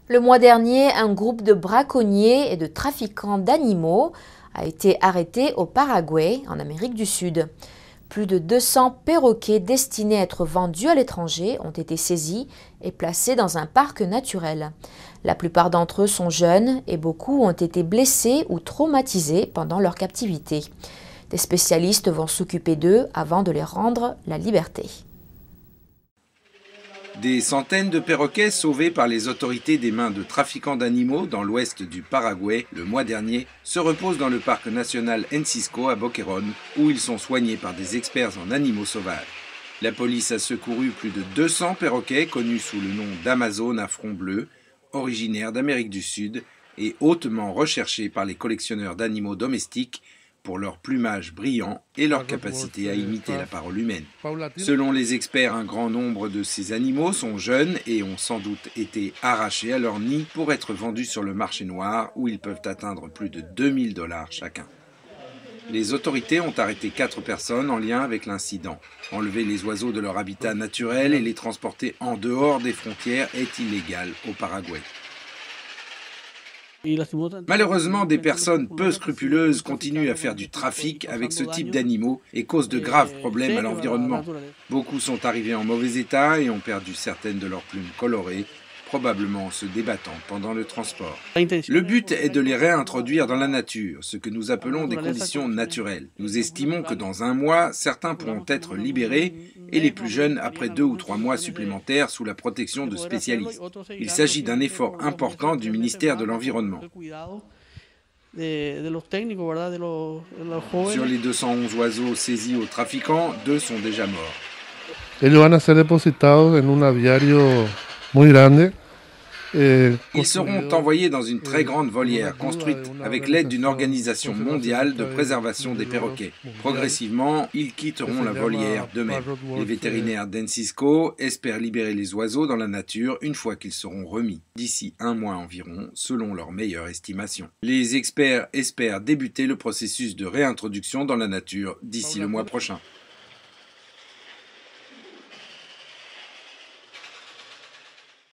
Le mois dernier, un groupe de braconniers et de trafiquants d'animaux a été arrêté au Paraguay, en Amérique du Sud. Plus de 200 perroquets destinés à être vendus à l'étranger ont été saisis et placés dans un parc naturel. La plupart d'entre eux sont jeunes et beaucoup ont été blessés ou traumatisés pendant leur captivité. Des spécialistes vont s'occuper d'eux avant de les rendre la liberté. Des centaines de perroquets sauvés par les autorités des mains de trafiquants d'animaux dans l'ouest du Paraguay le mois dernier se reposent dans le parc national Enciso à Boquerón, où ils sont soignés par des experts en animaux sauvages. La police a secouru plus de 200 perroquets connus sous le nom d'Amazone à front bleu, originaires d'Amérique du Sud et hautement recherchés par les collectionneurs d'animaux domestiques pour leur plumage brillant et leur capacité à imiter la parole humaine. Selon les experts, un grand nombre de ces animaux sont jeunes et ont sans doute été arrachés à leur nid pour être vendus sur le marché noir où ils peuvent atteindre plus de 2000 $ chacun. Les autorités ont arrêté 4 personnes en lien avec l'incident. Enlever les oiseaux de leur habitat naturel et les transporter en dehors des frontières est illégal au Paraguay. Malheureusement, des personnes peu scrupuleuses continuent à faire du trafic avec ce type d'animaux et causent de graves problèmes à l'environnement. Beaucoup sont arrivés en mauvais état et ont perdu certaines de leurs plumes colorées, probablement en se débattant pendant le transport. Le but est de les réintroduire dans la nature, ce que nous appelons des conditions naturelles. Nous estimons que dans un mois, certains pourront être libérés et les plus jeunes après 2 ou 3 mois supplémentaires sous la protection de spécialistes. Il s'agit d'un effort important du ministère de l'Environnement. Sur les 211 oiseaux saisis aux trafiquants, 2 sont déjà morts. Ellos van a ser depositados en un aviario muy grande. Ils seront envoyés dans une très grande volière construite avec l'aide d'une organisation mondiale de préservation des perroquets. Progressivement, ils quitteront la volière d'eux-mêmes. Les vétérinaires d'Enciso espèrent libérer les oiseaux dans la nature une fois qu'ils seront remis, d'ici un mois environ, selon leur meilleure estimation. Les experts espèrent débuter le processus de réintroduction dans la nature d'ici le mois prochain.